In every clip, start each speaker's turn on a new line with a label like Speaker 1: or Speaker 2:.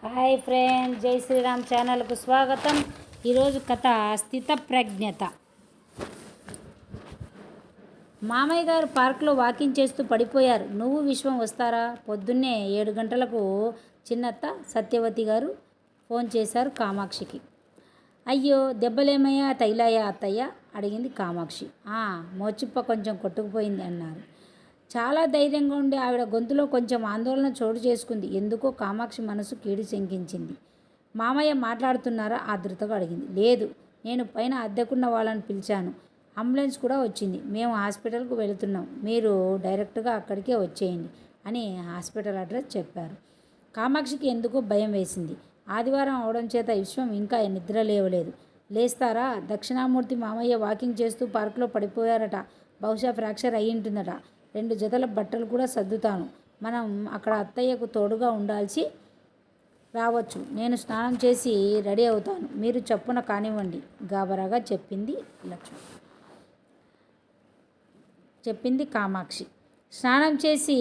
Speaker 1: Hi friends, జై శ్రీరామ్ ఛానల్కు స్వాగతం. ఈరోజు కథ స్థితప్రజ్ఞత. మామయ్య గారు పార్కులో వాకింగ్ చేస్తూ పడిపోయారు. నువ్వు విశ్వం వస్తారా? పొద్దున్నే 7 గంటలకు చిన్నత్త సత్యవతి గారు ఫోన్ చేశారు కామాక్షికి. అయ్యో, దెబ్బలేమయ్యా తైలాయా అత్తయ్య? అడిగింది కామాక్షి. మోచిప్ప కొంచెం కొట్టుకుపోయింది అన్నారు. చాలా ధైర్యంగా ఉండే ఆవిడ గొంతులో కొంచెం ఆందోళన చోటు చేసుకుంది. ఎందుకో కామాక్షి మనసు కీడు శంకించింది. మామయ్య మాట్లాడుతున్నారా? ఆతృతగా అడిగింది. లేదు, నేను పైన అద్దెకున్న వాళ్ళని పిలిచాను. అంబులెన్స్ కూడా వచ్చింది. మేము హాస్పిటల్కు వెళుతున్నాం. మీరు డైరెక్ట్గా అక్కడికే వచ్చేయండి అని హాస్పిటల్ అడ్రస్ చెప్పారు. కామాక్షికి ఎందుకో భయం వేసింది. ఆదివారం అవడం చేత విశ్వం ఇంకా నిద్ర లేవలేదు. లేస్తారా? దక్షిణామూర్తి మామయ్య వాకింగ్ చేస్తూ పార్కులో పడిపోయారట. బహుశా ఫ్రాక్చర్ అయ్యి ఉంటుందట. 2 జతల బట్టలు కూడా సర్దుతాను. మనం అక్కడ అత్తయ్యకు తోడుగా ఉండాల్సి రావచ్చు. నేను స్నానం చేసి రెడీ అవుతాను. మీరు చప్పున కానివ్వండి గాబరాగా చెప్పింది కామాక్షి. స్నానం చేసి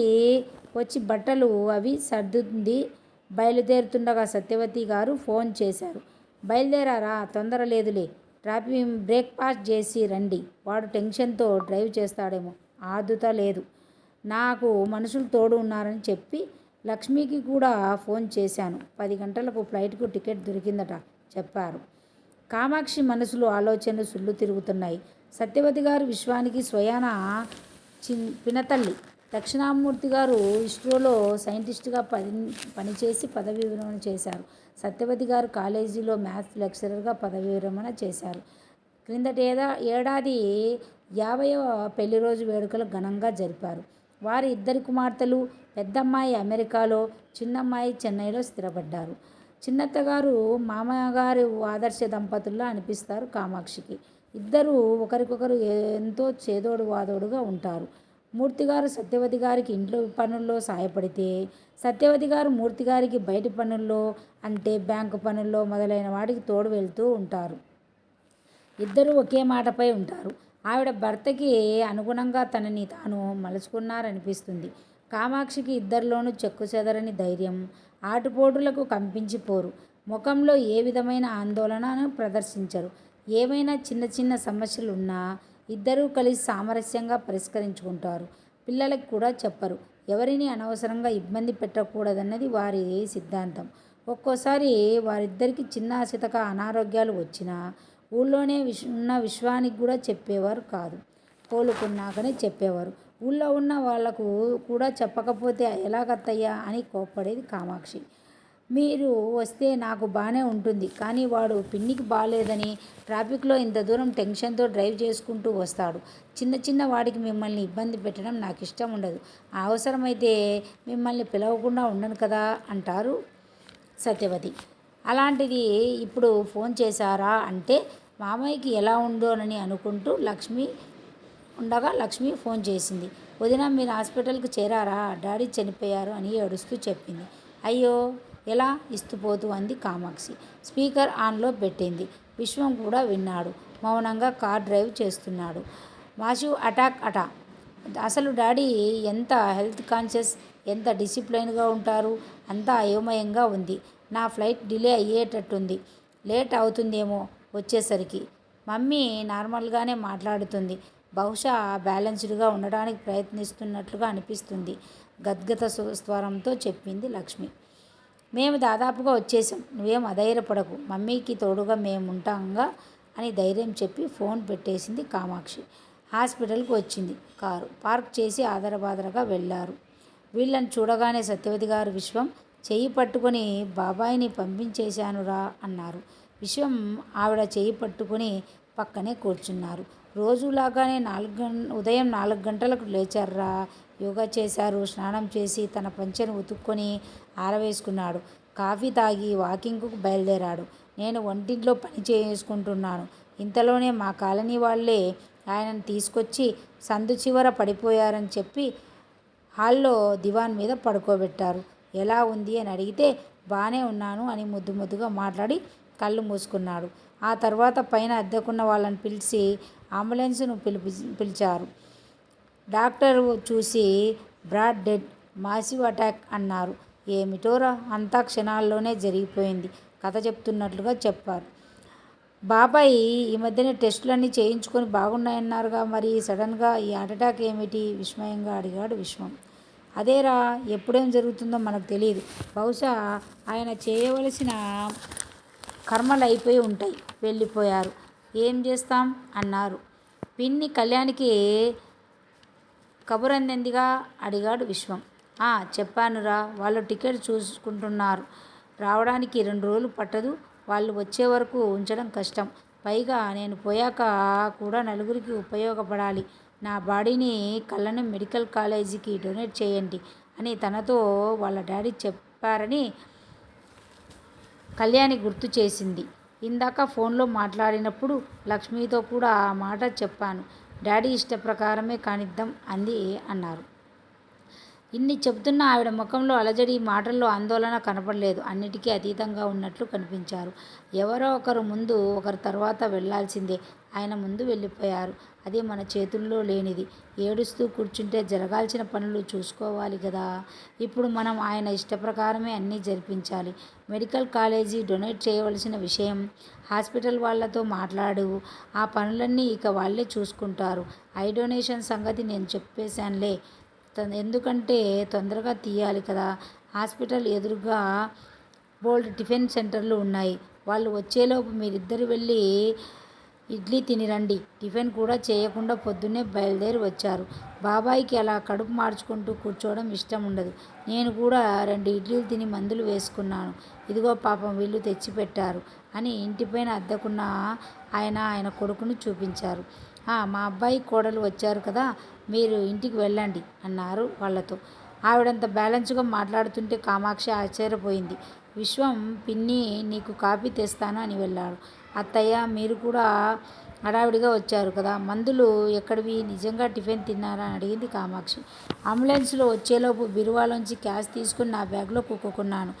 Speaker 1: వచ్చి బట్టలు అవి సర్దుంది. బయలుదేరుతుండగా సత్యవతి గారు ఫోన్ చేశారు. బయలుదేరారా? తొందర లేదులే. బ్రేక్ఫాస్ట్ చేసి రండి. వాడు టెన్షన్తో డ్రైవ్ చేస్తాడేమో. ఆదుత లేదు. నాకు మనుషులు తోడు ఉన్నారని చెప్పి లక్ష్మికి కూడా ఫోన్ చేశాను. 10 గంటలకు ఫ్లైట్కు టికెట్ దొరికిందట చెప్పారు. కామాక్షి మనసులో ఆలోచనలు సుళ్ళు తిరుగుతున్నాయి. సత్యవతి గారు విశ్వానికి స్వయాన పినతల్లి. దక్షిణామూర్తి గారు ఇస్రోలో సైంటిస్టుగా పనిచేసి పదవి విరమణ చేశారు. సత్యవతి గారు కాలేజీలో మ్యాథ్స్ లెక్చరర్గా పదవి విరమణ చేశారు. క్రిందటి ఏడాది 50వ పెళ్లి రోజు వేడుకలు ఘనంగా జరిపారు. వారి 2 కుమార్తెలు, పెద్దమ్మాయి అమెరికాలో, చిన్నమ్మాయి చెన్నైలో స్థిరపడ్డారు. చిన్నత్తగారు మామగారు ఆదర్శ దంపతుల్లా అనిపిస్తారు కామాక్షికి. ఇద్దరూ ఒకరికొకరు ఎంతో చేదోడు వాదోడుగా ఉంటారు. మూర్తిగారు సత్యవతి గారికి ఇంట్లో పనుల్లో సాయపడితే, సత్యవతి గారు మూర్తిగారికి బయటి పనుల్లో అంటే బ్యాంకు పనుల్లో మొదలైన వాటికి తోడు వెళ్తూ ఉంటారు. ఇద్దరూ ఒకే మాటపై ఉంటారు. ఆవిడ భర్తకి అనుగుణంగా తనని తాను మలుచుకున్నారనిపిస్తుంది. కామాక్షికి ఇద్దరిలోనూ చెక్కుచెదరని ధైర్యం. ఆటుపోటులకు కంపించిపోరు. ముఖంలో ఏ విధమైన ఆందోళనను ప్రదర్శించరు. ఏమైనా చిన్న చిన్న సమస్యలున్నా ఇద్దరూ కలిసి సామరస్యంగా పరిష్కరించుకుంటారు. పిల్లలకి కూడా చెప్పరు. ఎవరిని అనవసరంగా ఇబ్బంది పెట్టకూడదన్నది వారి సిద్ధాంతం. ఒక్కోసారి వారిద్దరికి చిన్న చితక అనారోగ్యాలు వచ్చినా ఊళ్ళోనే ఉన్న విశ్వానికి కూడా చెప్పేవారు కాదు. కోలుకున్నాకనే చెప్పేవారు. ఊళ్ళో ఉన్న వాళ్లకు కూడా చెప్పకపోతే ఎలాగత్తయ్యా అని కోప్పడేది కామాక్షి. మీరు వస్తే నాకు బాగానే ఉంటుంది, కానీ వాడు పిన్నికి బాగాలేదని ట్రాఫిక్లో ఇంత దూరం టెన్షన్తో డ్రైవ్ చేసుకుంటూ వస్తాడు. చిన్న చిన్న వాడికి మిమ్మల్ని ఇబ్బంది పెట్టడం నాకు ఇష్టం ఉండదు. అవసరమైతే మిమ్మల్ని పిలవకుండా ఉండను కదా అంటారు సత్యవతి. అలాంటిది ఇప్పుడు ఫోన్ చేశారా అంటే మామయ్యకి ఎలా ఉందోనని అనుకుంటూ లక్ష్మి ఫోన్ చేసింది. వదిన, మీరు హాస్పిటల్కి చేరారా? డాడీ చనిపోయారు అని ఏడుస్తూ చెప్పింది. అయ్యో, ఎలా? ఇస్తుపోతూ అంది కామాక్షి. స్పీకర్ ఆన్లో పెట్టింది. విశ్వం కూడా విన్నాడు. మౌనంగా కార్ డ్రైవ్ చేస్తున్నాడు. మాసివ్ అటాక్ అట. అసలు డాడీ ఎంత హెల్త్ కాన్షియస్, ఎంత డిసిప్లైన్గా ఉంటారు. అంతా అయోమయంగా ఉంది. నా ఫ్లైట్ డిలే అయ్యేటట్టుంది. లేట్ అవుతుందేమో వచ్చేసరికి. మమ్మీ నార్మల్గానే మాట్లాడుతుంది. బహుశా బ్యాలెన్స్డ్గా ఉండడానికి ప్రయత్నిస్తున్నట్లుగా అనిపిస్తుంది గద్గద స్వరంతో చెప్పింది లక్ష్మి. మేము దాదాపుగా వచ్చేసాం. నువ్వేం అధైర్యపడకు. మమ్మీకి తోడుగా మేముంటాంగా అని ధైర్యం చెప్పి ఫోన్ పెట్టేసింది కామాక్షి. హాస్పిటల్కి వచ్చింది కారు. పార్క్ చేసి ఆదరబాదరగా వెళ్ళారు. వీళ్ళని చూడగానే సత్యవతి గారు విశ్వం చెయ్యి పట్టుకొని బాబాయిని పంపించేశానురా అన్నారు. విశ్వం ఆవిడ చెయ్యి పట్టుకుని పక్కనే కూర్చున్నారు. రోజులాగానే ఉదయం 4 గంటలకు లేచారా. యోగా చేశారు. స్నానం చేసి తన పంచెను ఉతుక్కొని ఆరవేసుకున్నాడు. కాఫీ తాగి వాకింగ్కు బయలుదేరాడు. నేను వంటింట్లో పని చేసుకుంటున్నాను. ఇంతలోనే మా కాలనీ వాళ్ళే ఆయనను తీసుకొచ్చి సందు చివర పడిపోయారని చెప్పి హాల్లో దివాన్ మీద పడుకోబెట్టారు. ఎలా ఉంది అని అడిగితే బాగానే ఉన్నాను అని ముద్దుగా మాట్లాడి కళ్ళు మూసుకున్నాడు. ఆ తర్వాత పైన అద్దెకున్న వాళ్ళని పిలిచి అంబులెన్స్ను పిలిచారు. డాక్టర్ చూసి బ్రాడ్ డెడ్, మాసివ్ అటాక్ అన్నారు. ఏమిటోరా అంతా క్షణాల్లోనే జరిగిపోయింది కథ చెప్తున్నట్లుగా చెప్పారు. బాబాయ్ ఈ మధ్యనే టెస్టులన్నీ చేయించుకొని బాగున్నాయన్నారుగా, మరి సడన్గా ఈ హార్ట్అటాక్ ఏమిటి? విస్మయంగా అడిగాడు విశ్వం. అదేరా, ఎప్పుడేం జరుగుతుందో మనకు తెలియదు. బహుశా ఆయన చేయవలసిన కర్మలు అయిపోయి ఉంటాయి. వెళ్ళిపోయారు. ఏం చేస్తాం అన్నారు. పిన్ని కళ్యాణికి కబురందిందిగా అడిగాడు విశ్వం. చెప్పానురా, వాళ్ళు టికెట్ చూసుకుంటున్నారు. రావడానికి 2 రోజులు పట్టదు. వాళ్ళు వచ్చే వరకు ఉంచడం కష్టం. పైగా నేను పోయాక కూడా నలుగురికి ఉపయోగపడాలి. నా బాడీని కళ్ళను మెడికల్ కాలేజీకి డొనేట్ చేయండి అని తనతో వాళ్ళ డాడీ చెప్పారని కళ్యాణి గుర్తు చేసింది. ఇందాక ఫోన్లో మాట్లాడినప్పుడు లక్ష్మితో కూడా ఆ మాట చెప్పాను. డాడీ ఇష్టప్రకారమే కానిద్దాం అంది అన్నారు. ఇన్ని చెబుతున్న ఆవిడ ముఖంలో అలజడి, మాటల్లో ఆందోళన కనపడలేదు. అన్నిటికీ అతీతంగా ఉన్నట్లు కనిపించారు. ఎవరో ఒకరు ముందు, ఒకరు తర్వాత వెళ్లాల్సిందే. ఆయన ముందు వెళ్ళిపోయారు. అది మన చేతుల్లో లేనిది. ఏడుస్తూ కూర్చుంటే జరగాల్సిన పనులు చూసుకోవాలి కదా. ఇప్పుడు మనం ఆయన ఇష్టప్రకారమే అన్నీ జరిపించాలి. మెడికల్ కాలేజీ డొనేట్ చేయవలసిన విషయం హాస్పిటల్ వాళ్ళతో మాట్లాడు. ఆ పనులన్నీ ఇక వాళ్ళే చూసుకుంటారు. ఐ డొనేషన్ సంగతి నేను చెప్పేశానులే. ఎందుకంటే తొందరగా తీయాలి కదా. హాస్పిటల్ ఎదురుగా బోల్డ్ టిఫిన్ సెంటర్లు ఉన్నాయి. వాళ్ళు వచ్చేలోపు మీరిద్దరు వెళ్ళి ఇడ్లీ తిని రండి. టిఫిన్ కూడా చేయకుండా పొద్దున్నే బయలుదేరి వచ్చారు. బాబాయికి అలా కడుపు మార్చుకుంటూ కూర్చోవడం ఇష్టం ఉండదు. నేను కూడా 2 ఇడ్లీలు తిని మందులు వేసుకున్నాను. ఇదిగో పాపం వీళ్ళు తెచ్చిపెట్టారు అని ఇంటిపైన అద్దెకున్న ఆయన కొడుకును చూపించారు. మా అబ్బాయి కోడలు వచ్చారు కదా, మీరు ఇంటికి వెళ్ళండి అన్నారు వాళ్ళతో. ఆవిడంత బ్యాలెన్స్గా మాట్లాడుతుంటే కామాక్షి ఆశ్చర్యపోయింది. విశ్వం పిన్ని నీకు కాఫీ తెస్తాను అని వెళ్ళాడు. అత్తయ్య, మీరు కూడా హడావిడిగా వచ్చారు కదా, మందులు ఎక్కడివి? నిజంగా టిఫిన్ తిన్నారా అని అడిగింది కామాక్షి. అంబులెన్స్లో వచ్చేలోపు బీరువాలోంచి క్యాష్ తీసుకుని నా బ్యాగ్లో కుక్కున్నాను.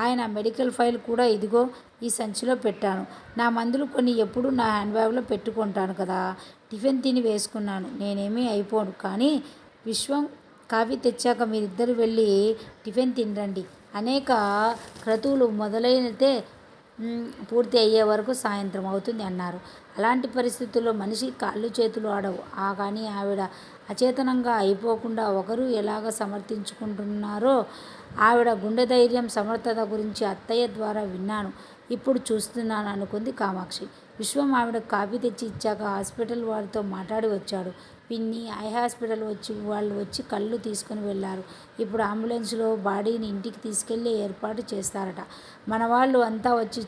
Speaker 1: ఆయన మెడికల్ ఫైల్ కూడా ఇదిగో ఈ సంచిలో పెట్టాను. నా మందులు కొన్ని ఎప్పుడు నా హ్యాండ్ బ్యాగ్లో పెట్టుకుంటాను కదా. టిఫిన్ తిని వేసుకున్నాను. నేనేమీ అయిపోను. కానీ విశ్వం, కాఫీ తెచ్చాక మీరిద్దరు వెళ్ళి టిఫిన్ తినరండి. అనేక క్రతువులు మొదలైతే పూర్తి అయ్యే వరకు సాయంత్రం అవుతుంది అన్నారు. అలాంటి పరిస్థితుల్లో మనిషి కాళ్ళు చేతులు ఆడవు. కానీ ఆవిడ అచేతనంగా అయిపోకుండా ఒకరు ఎలాగ సమర్థించుకుంటున్నారో ఆవిడ గుండె ధైర్యం, సమర్థత గురించి అత్తయ్య ద్వారా విన్నాను. ఇప్పుడు చూస్తున్నాను అనుకుంది కామాక్షి. విశ్వం ఆవిడకు కాఫీ తెచ్చి ఇచ్చాక హాస్పిటల్ వారితో మాట్లాడి వచ్చాడు. పిన్ని, ఐ హాస్పిటల్ వాళ్ళు వచ్చి కళ్ళు తీసుకుని వెళ్ళారు. ఇప్పుడు అంబులెన్స్లో బాడీని ఇంటికి తీసుకెళ్ళి ఏర్పాటు చేస్తారట. మన వాళ్ళు అంతా వచ్చి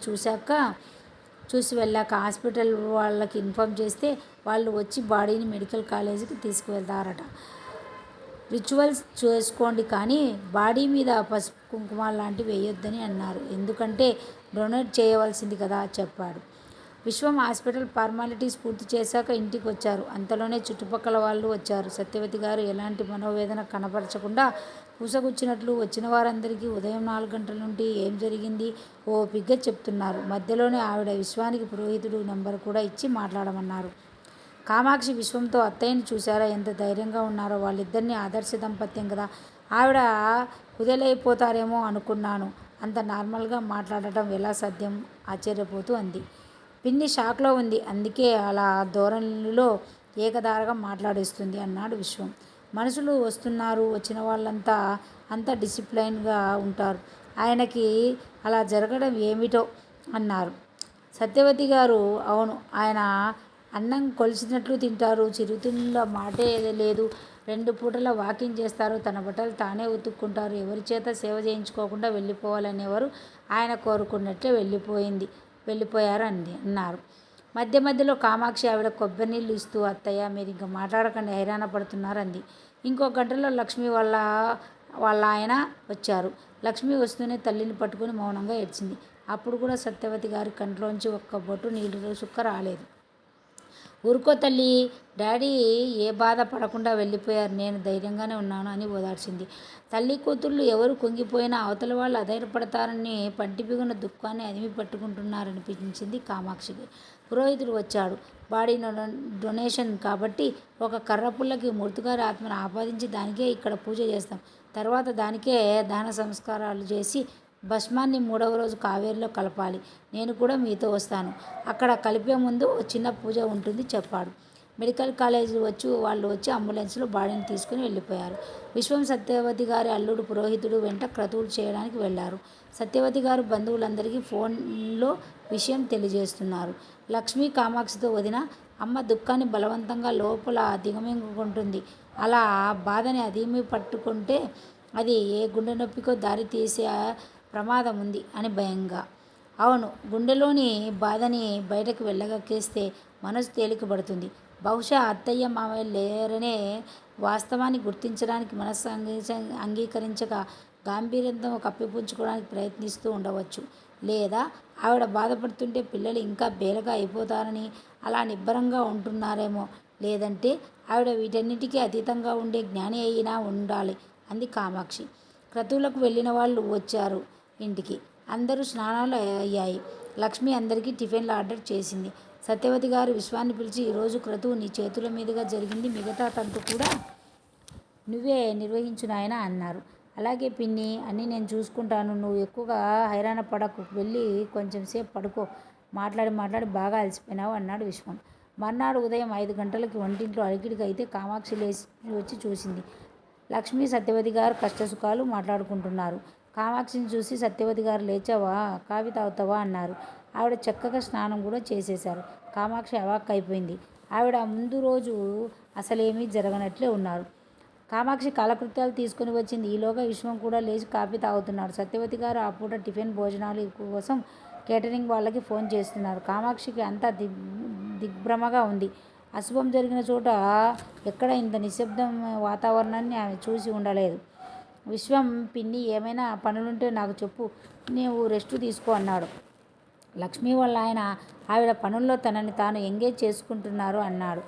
Speaker 1: చూసి వెళ్ళాక హాస్పిటల్ వాళ్ళకి ఇన్ఫార్మ్ చేస్తే వాళ్ళు వచ్చి బాడీని మెడికల్ కాలేజీకి తీసుకువెళ్తారట. రిచువల్స్ చేసుకోండి, కానీ బాడీ మీద పసుపు కుంకుమ లాంటివి వేయొద్దని అన్నారు. ఎందుకంటే డొనేట్ చేయవలసింది కదా చెప్పాడు. విశ్వం హాస్పిటల్ ఫార్మాలిటీస్ పూర్తి చేశాక ఇంటికి వచ్చారు. అంతలోనే చుట్టుపక్కల వాళ్ళు వచ్చారు. సత్యవతి గారు ఎలాంటి మనోవేదన కనపరచకుండా పూసగుచ్చినట్లు వచ్చిన వారందరికీ ఉదయం 4 గంటల నుండి ఏం జరిగింది ఓపిగ్గా చెప్తున్నారు. మధ్యలోనే ఆవిడ విశ్వానికి పురోహితుడు నెంబర్ కూడా ఇచ్చి మాట్లాడమన్నారు. కామాక్షి విశ్వంతో, అత్తయ్యని చూశారా ఎంత ధైర్యంగా ఉన్నారో, వాళ్ళిద్దరినీ ఆదర్శ దంపత్యం కదా. ఆవిడ కుదేలైపోతారేమో అనుకున్నాను. అంత నార్మల్గా మాట్లాడటం ఎలా సాధ్యం? ఆశ్చర్యపోతూ అంది. పిన్ని షాక్లో ఉంది, అందుకే అలా ధోరణిలో ఏకధారగా మాట్లాడేస్తుంది అన్నాడు విశ్వం. మనుషులు వస్తున్నారు, వచ్చిన వాళ్ళంతా అంత డిసిప్లైన్గా ఉంటారు. ఆయనకి అలా జరగడం ఏమిటో అన్నారు సత్యవతి గారు. అవును, ఆయన అన్నం కొలిసినట్లు తింటారు. చిరుతిళ్ళ మాటే లేదు. 2 పూటల వాకింగ్ చేస్తారు. తన బట్టలు తానే ఉతుక్కుంటారు. ఎవరి చేత సేవ చేయించుకోకుండా వెళ్ళిపోవాలనేవారు. ఆయన కోరుకున్నట్లే వెళ్ళిపోయారు అన్నారు. మధ్య మధ్యలో కామాక్షి ఆవిడ కొబ్బరి నీళ్ళు ఇస్తూ, అత్తయ్య మీరు ఇంకా మాట్లాడకండి, హైరాణ పడుతున్నారు అంది. ఇంకో గంటలో లక్ష్మి వాళ్ళ ఆయన వచ్చారు. లక్ష్మి వస్తూనే తల్లిని పట్టుకుని మౌనంగా ఏడ్చింది. అప్పుడు కూడా సత్యవతి గారి కంట్లోంచి ఒక్క బొట్టు నీళ్ళు చుక్క రాలేదు. ఊరుకో తల్లి, డాడీ ఏ బాధ పడకుండా వెళ్ళిపోయారు. నేను ధైర్యంగానే ఉన్నాను అని ఓదార్చింది. తల్లి కూతుళ్ళు ఎవరు కుంగిపోయినా అవతల వాళ్ళు అధైర్యపడతారని పంటిపిగున దుఃఖాన్ని అదిమి పట్టుకుంటున్నారనిపించింది కామాక్షికి. పురోహితుడు వచ్చాడు. బాడీ డొనేషన్ కాబట్టి ఒక కర్రపుల్లకి మూర్తిగారి ఆత్మను ఆపాదించి దానికే ఇక్కడ పూజ చేస్తాం. తర్వాత దానికే దహన సంస్కారాలు చేసి భస్మాన్ని 3వ రోజు కావేరిలో కలపాలి. నేను కూడా మీతో వస్తాను. అక్కడ కలిపే ముందు ఓ చిన్న పూజ ఉంటుంది చెప్పాడు. మెడికల్ కాలేజీ వాళ్ళు వచ్చి అంబులెన్స్లో బాడీని తీసుకుని వెళ్ళిపోయారు. విశ్వం సత్యవతి గారి అల్లుడు పురోహితుడు వెంట క్రతువులు చేయడానికి వెళ్లారు. సత్యవతి గారు బంధువులందరికీ ఫోన్లో విషయం తెలియజేస్తున్నారు. లక్ష్మి కామాక్షితో వదిన, అమ్మ దుఃఖాన్ని బలవంతంగా లోపల దిగమింగుకుంటుంది. అలా బాధని అదిమి పట్టుకుంటే అది ఏ గుండె నొప్పికో దారి తీసే ప్రమాదం ఉంది అని భయంగా. అవును, గుండెలోని బాధని బయటకు వెళ్ళగక్కేస్తే మనసు తేలికపడుతుంది. బహుశా అత్తయ్య మామయ్య లేరనే వాస్తవాన్ని గుర్తించడానికి మనసు అంగీకరించక గాంభీర్యంతో కప్పిపుచ్చుకోవడానికి ప్రయత్నిస్తూ ఉండవచ్చు. లేదా ఆవిడ బాధపడుతుంటే పిల్లలు ఇంకా బేలగా అయిపోతారని అలా నిబ్బరంగా ఉంటున్నారేమో. లేదంటే ఆవిడ వీటన్నిటికీ అతీతంగా ఉండే జ్ఞాని అయినా ఉండాలి అంది కామాక్షి. క్రతువులకు వెళ్ళిన వాళ్ళు వచ్చారు ఇంటికి. అందరూ స్నానాలు అయ్యాయి. లక్ష్మి అందరికీ టిఫిన్లు ఆర్డర్ చేసింది. సత్యవతి గారు విశ్వాన్ని పిలిచి, ఈరోజు క్రతువు నీ చేతుల మీదుగా జరిగింది. మిగతా తంతు కూడా నువ్వే నిర్వహించు నాయనా అన్నారు. అలాగే పిన్ని, అన్నీ నేను చూసుకుంటాను. నువ్వు ఎక్కువగా హైరాణ పడకు. వెళ్ళి కొంచెం సేపు పడుకో. మాట్లాడి బాగా అలసిపోయినావు అన్నాడు విశ్వం. మర్నాడు ఉదయం 5 గంటలకి వంటింట్లో అలికిడికి అయితే కామాక్షి లేచి వచ్చి చూసింది. లక్ష్మి సత్యవతి గారు కష్టసుఖాలు మాట్లాడుకుంటున్నారు. కామాక్షిని చూసి సత్యవతి గారు లేచావా, కాఫీ తాగుతావా అన్నారు. ఆవిడ చక్కగా స్నానం కూడా చేసేశారు. కామాక్షి అవాక్కైపోయింది. ఆవిడ ముందు రోజు అసలేమీ జరగనట్లే ఉన్నారు. కామాక్షి కాలకృత్యాలు తీసుకుని వచ్చింది. ఈలోగా విశ్వం కూడా లేచి కాఫీ తాగుతున్నాడు. సత్యవతి గారు ఆ పూట టిఫిన్ భోజనాలు కోసం కేటరింగ్ వాళ్ళకి ఫోన్ చేస్తున్నారు. కామాక్షికి అంతా దిగ్భ్రమగా ఉంది. అశుభం జరిగిన చోట ఎక్కడ ఇంత నిశ్శబ్దం వాతావరణాన్ని ఆమె చూసి ఉండలేదు. విశ్వం, పిన్ని, ఏమైనా పనులుంటే నాకు చెప్పు, నీవు రెస్ట్ తీసుకో అన్నాడు. లక్ష్మి వాళ్ళ ఆయన ఆవిడ పనుల్లో తనని తాను ఎంగేజ్ చేసుకుంటున్నారు అన్నాడు.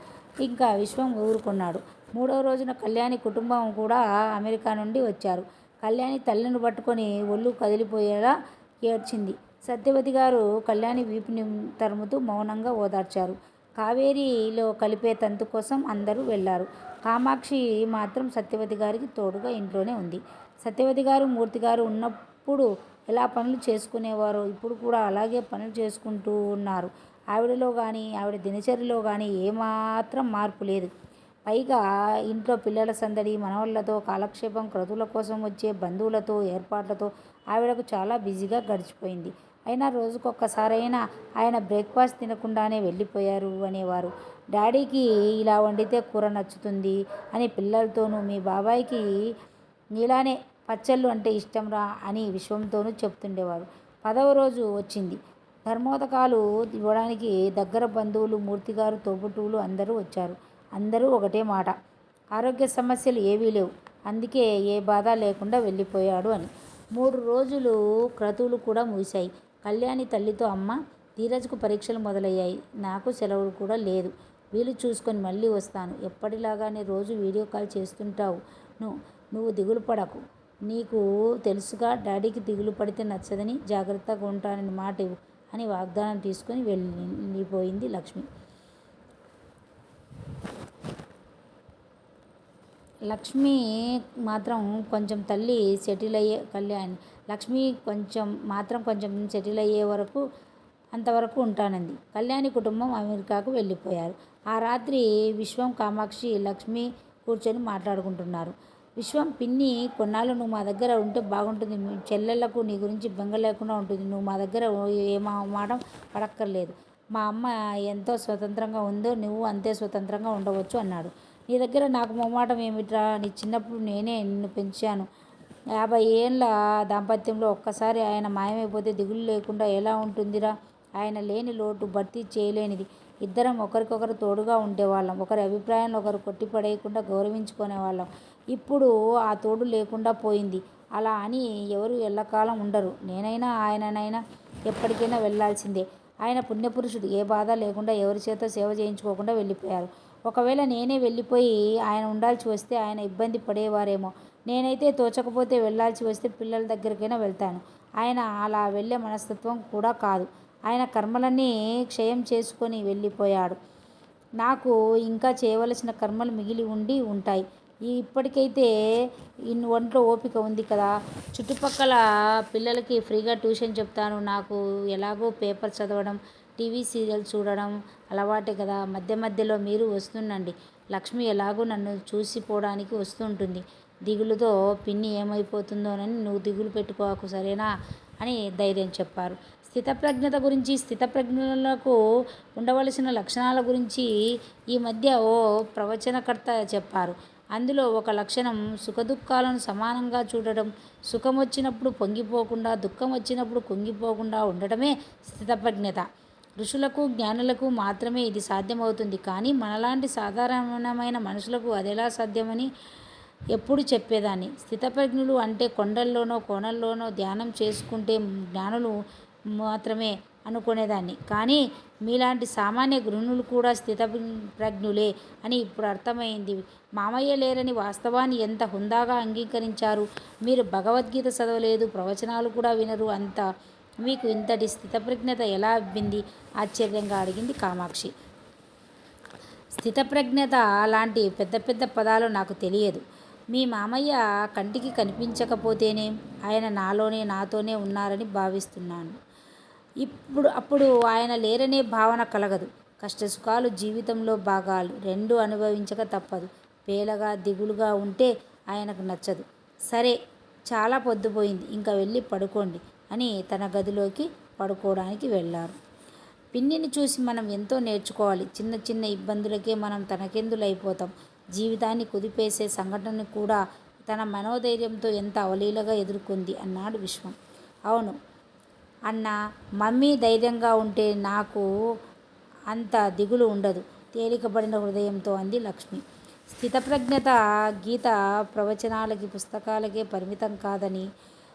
Speaker 1: ఇంకా విశ్వం ఊరుకున్నాడు. 3వ రోజున కళ్యాణి కుటుంబం కూడా అమెరికా నుండి వచ్చారు. కళ్యాణి తల్లిని పట్టుకొని ఒళ్ళు కదిలిపోయేలా ఏడ్చింది. సత్యవతి గారు కళ్యాణి వీపుని తరుముతూ మౌనంగా ఓదార్చారు. కావేరీలో కలిపే తంతు కోసం అందరూ వెళ్ళారు. కామాక్షి మాత్రం సత్యవతి గారికి తోడుగా ఇంట్లోనే ఉంది. సత్యవతి గారు మూర్తిగారు ఉన్నప్పుడు ఎలా పనులు చేసుకునేవారో ఇప్పుడు కూడా అలాగే పనులు చేసుకుంటూ ఉన్నారు. ఆవిడలో కానీ ఆవిడ దినచర్యలో కానీ ఏమాత్రం మార్పు లేదు. పైగా ఇంట్లో పిల్లల సందడి, మనవళ్లతో కాలక్షేపం, క్రతువుల కోసం వచ్చే బంధువులతో ఏర్పాట్లతో ఆవిడకు చాలా బిజీగా గడిచిపోయింది. అయినా రోజుకొక్కసారైనా ఆయన బ్రేక్ఫాస్ట్ తినకుండానే వెళ్ళిపోయారు అనేవారు. డాడీకి ఇలా వండితే కూర నచ్చుతుంది అని పిల్లలతోనూ, మీ బాబాయ్కి నీలానే పచ్చళ్ళు అంటే ఇష్టంరా అని విశ్వంతోనూ చెప్తుండేవారు. 10వ రోజు వచ్చింది. ధర్మోదకాలు ఇవ్వడానికి దగ్గర బంధువులు, మూర్తిగారు, తోబుట్టువులు అందరూ వచ్చారు. అందరూ ఒకటే మాట, ఆరోగ్య సమస్యలు ఏవీ లేవు, అందుకే ఏ బాధ లేకుండా వెళ్ళిపోయాడు అని. 3 రోజులు క్రతువులు కూడా ముగిశాయి. కళ్యాణి తల్లితో, అమ్మ, ధీరజ్కు పరీక్షలు మొదలయ్యాయి. నాకు సెలవులు కూడా లేదు. వీలు చూసుకొని మళ్ళీ వస్తాను. ఎప్పటిలాగానే రోజు వీడియో కాల్ చేస్తుంటావు. నువ్వు దిగులు పడకు. నీకు తెలుసుగా, డాడీకి దిగులు పడితే నచ్చదని, జాగ్రత్తగా ఉంటానని మాట ఇవ్వు అని వాగ్దానం తీసుకుని వెళ్ళిపోయింది లక్ష్మి. లక్ష్మి మాత్రం కొంచెం సెటిల్ అయ్యే వరకు అంతవరకు ఉంటానంది. కళ్యాణి కుటుంబం అమెరికాకు వెళ్ళిపోయారు. ఆ రాత్రి విశ్వం, కామాక్షి, లక్ష్మి కూర్చొని మాట్లాడుకుంటున్నారు. విశ్వం, పిన్ని, కొన్నాళ్ళు నువ్వు మా దగ్గర ఉంటే బాగుంటుంది. మీ చెల్లెళ్లకు నీ గురించి బెంగ లేకుండా ఉంటుంది. నువ్వు మా దగ్గర ఏ మాట పడక్కర్లేదు. మా అమ్మ ఎంతో స్వతంత్రంగా ఉందో నువ్వు అంతే స్వతంత్రంగా ఉండవచ్చు అన్నాడు. నీ దగ్గర నాకు మొహమాటం ఏమిట్రా? నీ చిన్నప్పుడు నేనే నిన్ను పెంచాను. 50 ఏళ్ల దాంపత్యంలో ఒక్కసారి ఆయన మాయమైపోతే దిగులు లేకుండా ఎలా ఉంటుందిరా? ఆయన లేని లోటు భర్తీ చేయలేనిది. ఇద్దరం ఒకరికొకరు తోడుగా ఉండేవాళ్ళం. ఒకరి అభిప్రాయాలను ఒకరు కొట్టిపడేయకుండా గౌరవించుకునేవాళ్ళం. ఇప్పుడు ఆ తోడు లేకుండా పోయింది. అలా అని ఎవరు ఎల్లకాలం ఉండరు. నేనైనా ఆయననైనా ఎప్పటికైనా వెళ్ళాల్సిందే. ఆయన పుణ్యపురుషుడు. ఏ బాధ లేకుండా ఎవరి చేత సేవ చేయించుకోకుండా వెళ్ళిపోయారు. ఒకవేళ నేనే వెళ్ళిపోయి ఆయన ఉండాల్సి వస్తే ఆయన ఇబ్బంది పడేవారేమో. నేనైతే తోచకపోతే వెళ్ళాల్సి వస్తే పిల్లల దగ్గరికైనా వెళ్తాను. ఆయన అలా వెళ్ళే మనస్తత్వం కూడా కాదు. ఆయన కర్మలన్నీ క్షయం చేసుకొని వెళ్ళిపోయాడు. నాకు ఇంకా చేయవలసిన కర్మలు మిగిలి ఉండి ఉంటాయి. ఇప్పటికైతే ఒంట్లో ఓపిక ఉంది కదా, చుట్టుపక్కల పిల్లలకి ఫ్రీగా ట్యూషన్ చెప్తాను. నాకు ఎలాగో పేపర్ చదవడం, టీవీ సీరియల్ చూడడం అలవాటే కదా, మధ్య మధ్యలో మీరు వస్తుండండి. లక్ష్మి ఎలాగో నన్ను చూసిపోవడానికి వస్తుంటుంది. దిగులుతో పిన్ని ఏమైపోతుందోనని నువ్వు దిగులు పెట్టుకోకు సరేనా అని ధైర్యం చెప్పారు. స్థితప్రజ్ఞత గురించి, స్థితప్రజ్ఞులకు ఉండవలసిన లక్షణాల గురించి ఈ మధ్య ఓ ప్రవచనకర్త చెప్పారు. అందులో ఒక లక్షణం సుఖదుఖాలను సమానంగా చూడడం, సుఖం వచ్చినప్పుడు పొంగిపోకుండా, దుఃఖం వచ్చినప్పుడు కుంగిపోకుండా ఉండటమే స్థితప్రజ్ఞత. ఋషులకు, జ్ఞానులకు మాత్రమే ఇది సాధ్యమవుతుంది. కానీ మనలాంటి సాధారణమైన మనుషులకు అదెలా సాధ్యమని ఎప్పుడు చెప్పేదాన్ని. స్థితప్రజ్ఞులు అంటే కొండల్లోనో కోణల్లోనో ధ్యానం చేసుకుంటే జ్ఞానులు మాత్రమే అనుకునేదాన్ని. కానీ మీలాంటి సామాన్య గృహిణులు కూడా స్థితప్రజ్ఞులే అని ఇప్పుడు అర్థమైంది. మామయ్య లేరని వాస్తవాన్ని ఎంత హుందాగా అంగీకరించారు. మీరు భగవద్గీత చదవలేదు, ప్రవచనాలు కూడా వినరు, మీకు ఇంతటి స్థితప్రజ్ఞత ఎలా అబ్బింది ఆశ్చర్యంగా అడిగింది కామాక్షి. స్థితప్రజ్ఞత లాంటి పెద్ద పెద్ద పదాలు నాకు తెలియదు. మీ మామయ్య కంటికి కనిపించకపోతేనే ఆయన నాతోనే ఉన్నారని భావిస్తున్నాను. అప్పుడు ఆయన లేరనే భావన కలగదు. కష్టసుఖాలు జీవితంలో భాగాలు రెండూ అనుభవించక తప్పదు. పేలగా దిగులుగా ఉంటే ఆయనకు నచ్చదు. సరే, చాలా పొద్దుపోయింది, ఇంకా వెళ్ళి పడుకోండి అని తన గదిలోకి పడుకోవడానికి వెళ్ళారు. పిన్నిని చూసి మనం ఎంతో నేర్చుకోవాలి. చిన్న చిన్న ఇబ్బందులకే మనం తనకెందులైపోతాం. జీవితాన్ని కుదిపేసే సంఘటనని కూడా తన మనోధైర్యంతో ఎంత అవలీలగా ఎదుర్కొంది అన్నాడు విశ్వం. అవును అన్న, మమ్మీ ధైర్యంగా ఉంటే నాకు అంత దిగులు ఉండదు తేలికపడిన హృదయంతో అంది లక్ష్మి. స్థితప్రజ్ఞత గీత ప్రవచనాలకి, పుస్తకాలకే పరిమితం కాదని,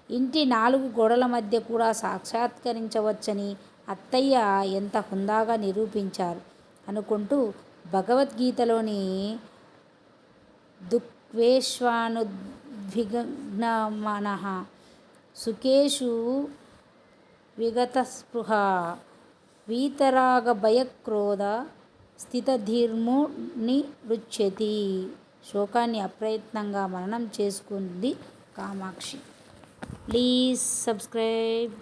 Speaker 1: ఇంటి 4 గోడల మధ్య కూడా సాక్షాత్కరించవచ్చని అత్తయ్య ఎంత హుందాగా నిరూపించారు అనుకుంటూ భగవద్గీతలోని దుఃఖేష్వానుద్విగ్నమనః సుఖేషు విగతస్పృహ వీతరాగభయక్రోధ స్థితధీర్మునిరుచ్యతి శ్లోకాన్ని అప్రయత్నంగా మననం చేసుకుంది కామాక్షి. Please subscribe.